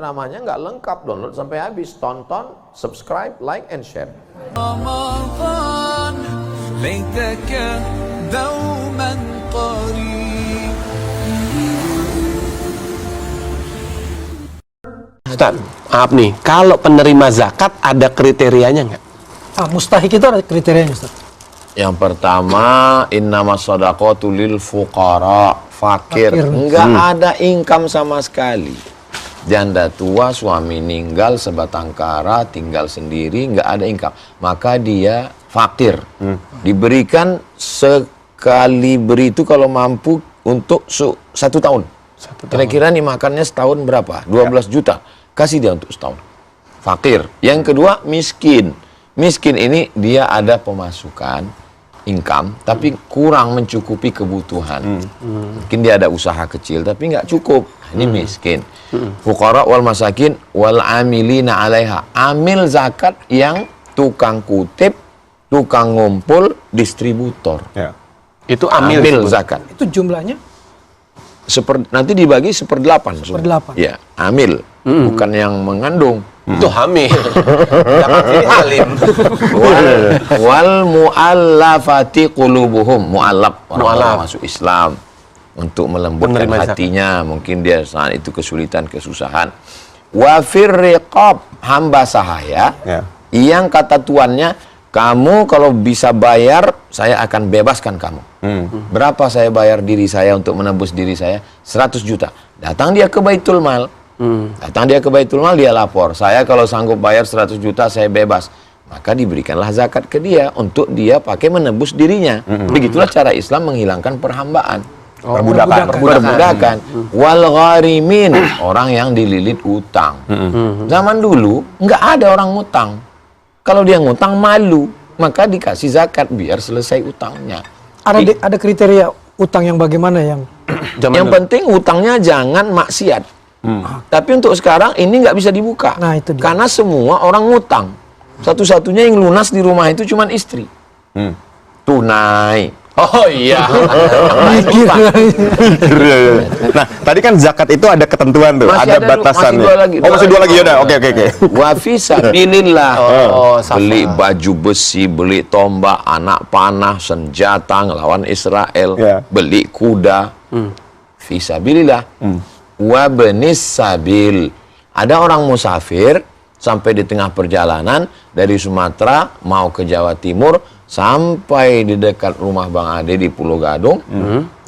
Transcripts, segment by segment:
ceramahnya nggak lengkap, download sampai habis, tonton, subscribe, like, and share. رمضان ليتك دوما قريب. Ustaz, maaf nih, kalau penerima zakat ada kriterianya nggak? Mustahik itu ada kriterianya, Ustaz? Yang pertama, innamas shadaqatu lil fuqara, fakir. Nggak ada income sama sekali. Janda tua, suami meninggal, sebatang kara, tinggal sendiri, nggak ada income. Maka dia fakir. Diberikan sekali beri itu kalau mampu untuk 1 tahun. Kira-kira nih makannya setahun berapa? 12 juta. Kasih dia untuk setahun. Fakir. Yang kedua, miskin. Miskin ini dia ada pemasukan, income, tapi kurang mencukupi kebutuhan. Mungkin dia ada usaha kecil, tapi nggak cukup. Ini miskin. Fuqara wal masakin wal amilina alaiha. Amil zakat yang tukang kutip, tukang ngumpul, distributor. Ya. Itu Amil disebut. zakat. Itu jumlahnya? Nanti dibagi 1/8. Seper-8. Ya, amil. Bukan yang mengandung. Itu hamil. Jangan pilih alim. Wal mu'allafati qulubuhum. Mu'allaf, orang masuk Islam. Untuk melembutkan Menerima hatinya. Mungkin dia saat itu kesulitan, kesusahan. Wa firriqab, hamba sahaya. Ya. Yang kata tuannya, kamu kalau bisa bayar, saya akan bebaskan kamu. Berapa saya bayar diri saya untuk menebus diri saya? 100 juta. Datang dia ke Baitul Mal. Datang dia ke Baitul Mal, dia lapor. Saya kalau sanggup bayar 100 juta, saya bebas. Maka diberikanlah zakat ke dia untuk dia pakai menebus dirinya. Begitulah cara Islam menghilangkan perhambaan. Perbudakan. Wal gharimin, orang yang dililit utang. Zaman dulu nggak ada orang ngutang. Kalau dia ngutang malu, maka dikasih zakat biar selesai utangnya. Ada kriteria utang yang bagaimana yang Yang penting utangnya jangan maksiat. Tapi untuk sekarang ini nggak bisa dibuka. Nah, itu dia. Karena semua orang ngutang. Satu-satunya yang lunas di rumah itu cuman istri. Tunai. Oh iya. Nah, tadi kan zakat itu ada ketentuan tuh, Masih ada ada batasannya. masih 2 lagi. Masih 2 lagi ya udah. Oke. Wa fi sabilillah. Safa. Beli baju besi, beli tombak, anak panah, senjata ngelawan Israel, Ya. beli kuda. Fi sabilillah. Wa benis sabil. Ada orang musafir sampai di tengah perjalanan dari Sumatera mau ke Jawa Timur, sampai di dekat rumah Bang Ade di Pulau Gadung,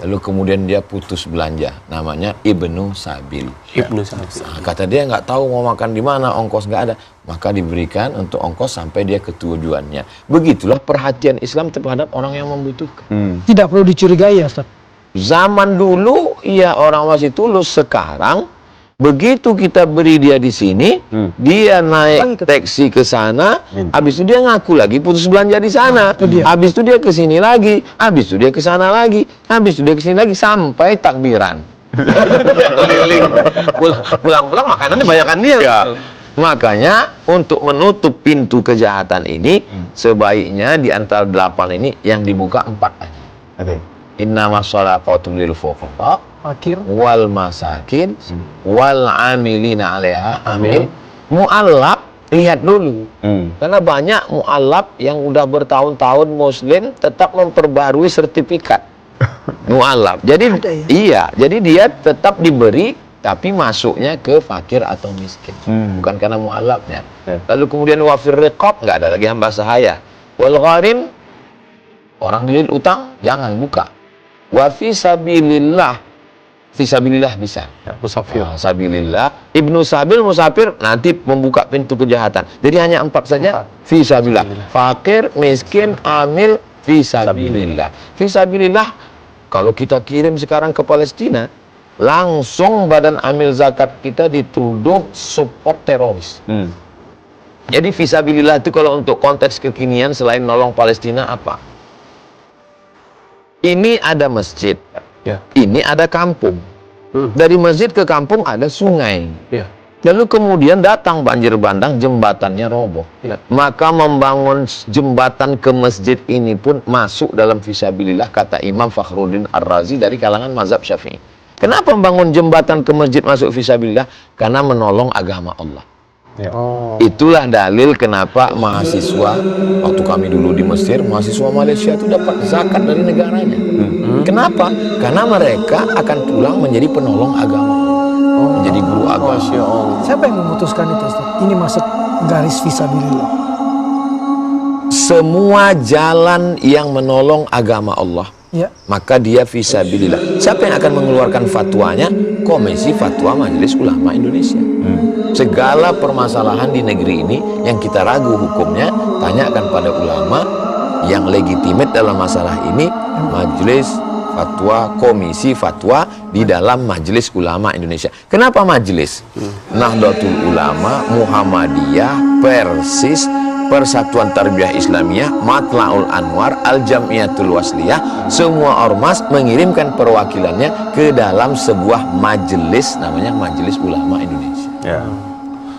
lalu kemudian dia putus belanja, namanya Ibnu Sabil. Ibnu Sabil. Nah, kata dia nggak tahu mau makan di mana, ongkos nggak ada, maka diberikan untuk ongkos sampai dia ke tujuannya. Begitulah perhatian Islam terhadap orang yang membutuhkan. tidak perlu dicurigai ya, Ustaz? Zaman dulu ya orang masih tulus, sekarang begitu kita beri dia di sini, dia naik taksi ke sana, habis itu dia ngaku lagi putus belanja di sana, habis itu dia ke sini lagi, habis itu dia ke sana lagi, habis itu dia ke sini lagi sampai takbiran. Keliling. Pulang-pulang makanannya banyakan dia. Ya. Makanya untuk menutup pintu kejahatan ini, sebaiknya di antara 8 ini yang dibuka 4 aja. Innamas shadaqatu lil fuqara Fakir. wal masakin wal amilina 'alaiha. Amin. Mu'allaf, lihat dulu. Karena banyak mu'allaf yang udah bertahun-tahun muslim tetap memperbarui sertifikat. Mu'allaf. Jadi iya, jadi dia tetap diberi tapi masuknya ke fakir atau miskin. Bukan karena mu'allafnya. Lalu kemudian wafir riqab, nggak ada lagi hamba sahaya. Wal gharim, orang dililit utang jangan buka. Wa fi sabilillah. Fisabilillah bisa. Musafir. Sabilillah. Ibnu Sabil, musafir, nanti membuka pintu kejahatan. Jadi hanya 4 saja. Fisabilillah. Fakir, miskin, amil, fisabilillah. Fisabilillah, kalau kita kirim sekarang ke Palestina, langsung badan amil zakat kita dituduh support teroris. Jadi fisabilillah itu kalau untuk konteks kekinian selain nolong Palestina apa? Ini ada masjid. Ya. Ini ada kampung. Dari masjid ke kampung ada sungai. Ya. Lalu kemudian datang banjir bandang, jembatannya roboh. Ya. Maka membangun jembatan ke masjid ini pun masuk dalam fisabilillah, kata Imam Fakhruddin Ar-Razi dari kalangan mazhab Syafi'i. Kenapa membangun jembatan ke masjid masuk fisabilillah? Karena menolong agama Allah. Itulah dalil kenapa mahasiswa waktu kami dulu di Mesir, mahasiswa Malaysia itu dapat zakat dari negaranya. Kenapa? Karena mereka akan pulang menjadi penolong agama, menjadi guru agama. Siapa yang memutuskan itu, Ustaz? Ini masuk garis fisabilillah. Semua jalan yang menolong agama Allah, Ya. maka dia fisabilillah. Siapa yang akan mengeluarkan fatwanya? Komisi Fatwa Majelis Ulama Indonesia. Segala permasalahan di negeri ini yang kita ragu hukumnya, tanyakan pada ulama yang legitimate dalam masalah ini. Majelis Fatwa, Komisi Fatwa di dalam Majelis Ulama Indonesia. Kenapa majelis? Nahdlatul Ulama, Muhammadiyah, Persis, Persatuan Tarbiyah Islamiyah, Matla'ul Anwar, Al-Jamiyatul Wasliyah, semua ormas mengirimkan perwakilannya ke dalam sebuah majelis, namanya Majelis Ulama Indonesia. Ya.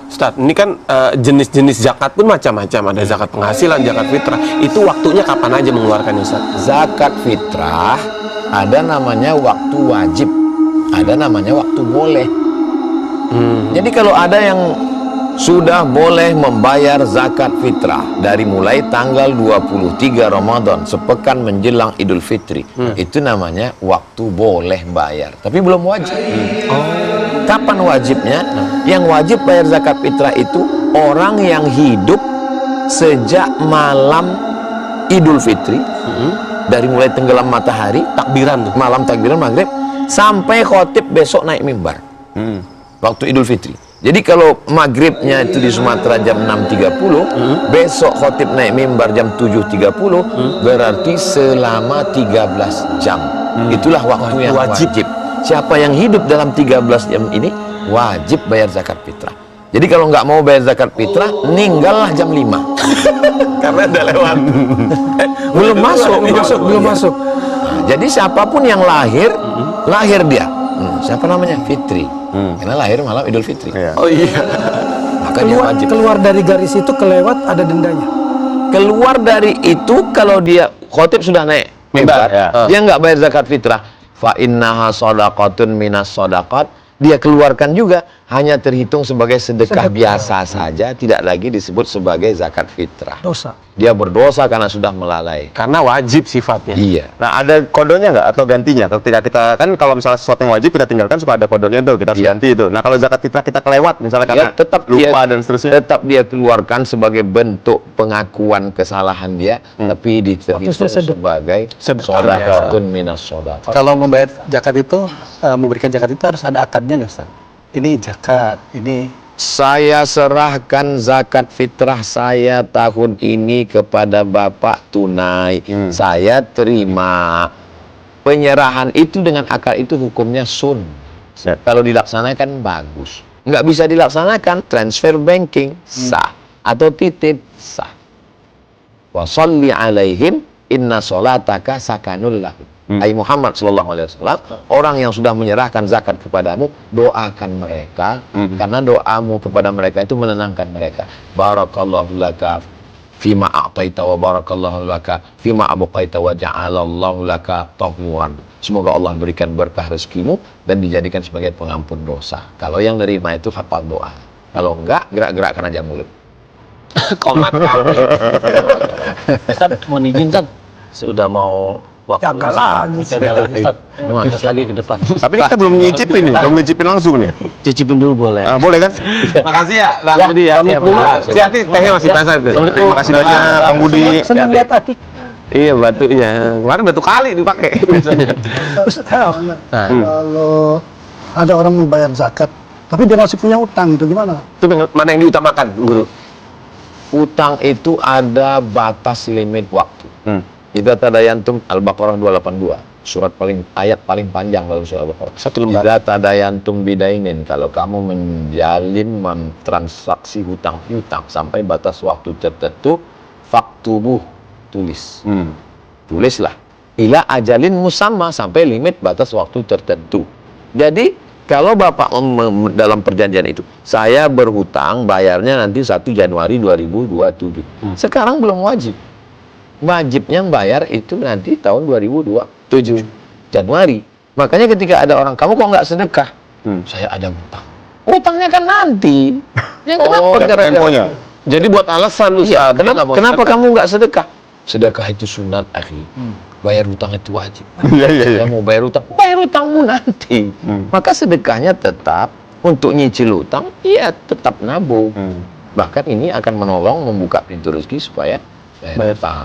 Ustaz, ini kan jenis-jenis zakat pun macam-macam. Ada zakat penghasilan, zakat fitrah. Itu waktunya kapan aja mengeluarkannya, Ustaz? Zakat fitrah ada namanya waktu wajib, ada namanya waktu boleh. Jadi kalau ada yang sudah boleh membayar zakat fitrah dari mulai tanggal 23 Ramadan, sepekan menjelang Idul Fitri, itu namanya waktu boleh bayar, tapi belum wajib. Kapan wajibnya? Yang wajib bayar zakat fitrah itu orang yang hidup sejak malam Idul Fitri, dari mulai tenggelam matahari, Takbiran tuh. malam takbiran maghrib, sampai khotib besok naik mimbar waktu Idul Fitri. Jadi kalau maghribnya itu di Sumatera jam 6.30, besok khotib naik mimbar jam 7.30, berarti selama 13 jam. Itulah waktu yang wajib. Siapa yang hidup dalam 13 jam ini wajib bayar zakat fitrah. Jadi kalau nggak mau bayar zakat fitrah, ninggallah jam 5. Karena udah lewat. belum masuk. Nah, jadi siapapun yang lahir dia. Siapa namanya? Fitri. Karena lahir malam Idul Fitri. Oh iya. Maka dia wajib. Keluar dari garis itu kelewat ada dendanya. Keluar dari itu kalau dia khotib sudah naik mimbar, dia nggak bayar zakat fitrah. Fa innaha shadaqatun minas shadaqat. Dia keluarkan juga hanya terhitung sebagai sedekah biasa saja, tidak lagi disebut sebagai zakat fitrah. Dosa. Dia berdosa karena sudah melalai. Karena wajib sifatnya. Iya. Nah, ada kodenya nggak atau gantinya? Kalau tidak kita kan kalau misalnya sesuatu yang wajib kita tinggalkan suka ada kodenya tuh, kita harus ganti itu. Nah, kalau zakat fitrah kita kelewat misalnya karena tetap lupa dan seterusnya. Tetap dia keluarkan sebagai bentuk pengakuan kesalahan dia, tapi diterhitung sebagai shadaqatun minas shadaqat. Kalau membayar zakat itu, memberikan zakat itu harus ada akadnya nggak, Ustaz? Ini zakat, ini Saya serahkan zakat fitrah saya tahun ini kepada Bapak tunai. Saya terima. Penyerahan itu dengan akad itu hukumnya sun. Kalau dilaksanakan bagus. Nggak bisa dilaksanakan transfer banking sah atau titip sah. Wa sholli alaihim inna sholataka sakanul lahum. Hai Muhammad sallallahu alaihi wasallam, orang yang sudah menyerahkan zakat kepadamu, doakan mereka, karena doamu kepada mereka itu menenangkan mereka. Barakallahu laka fima a'taita wa barakallahu laka fima abqaita wa ja'alallahu laka tahmuran. Semoga Allah berikan berkah rezekimu dan dijadikan sebagai pengampun dosa. Kalau yang nerima itu hafal doa. Kalau enggak, gerak-gerakkan aja mulut. Komat. Ustaz mau izin, Ustaz. Sudah mau waktu Ustaz lagi ke depan. Tapi kita belum nyicipin nih, belum nyicipin langsung nih. Cicipin dulu boleh. Boleh kan? Makasih ya, Bang Budi ya. Hati-hati, tehnya masih basah tuh. Terima kasih banyak, Kang Budi. Senang lihat Atik. Iya, batunya. Kemarin batu kali dipakai biasanya. Ustaz, kalau ada orang membayar zakat, tapi dia masih punya utang, itu gimana? Itu mana yang diutamakan, Guru? Utang itu ada batas limit waktu. Idza tadayantum Al-Baqarah 282. Ayat paling panjang dalam surah Al-Baqarah. Satu lembar. Idza tadayantum bidainin, kalau kamu menjalin transaksi hutang piutang sampai batas waktu tertentu, faktubuh, tulis. Tulislah. Ila ajalin musamma, sampai limit batas waktu tertentu. Jadi kalau Bapak dalam perjanjian itu, saya berhutang bayarnya nanti 1 Januari 2027. Sekarang belum wajib. Wajibnya bayar itu nanti tahun 2027 Januari. Makanya ketika ada orang, kamu kok nggak sedekah? Saya ada utang. Utangnya kan nanti. Ya kenapa? Temponya. Jadi buat alasan Ustaz. Iya, dia nggak mau kenapa sedekah. kamu nggak sedekah? Sedekah itu sunat, akhi. Bayar utang itu wajib. Iya, iya, iya. Saya mau bayar utangmu nanti. Maka sedekahnya tetap untuk nyicil utang, iya tetap nabung. Bahkan ini akan menolong membuka pintu rezeki supaya bayar utang.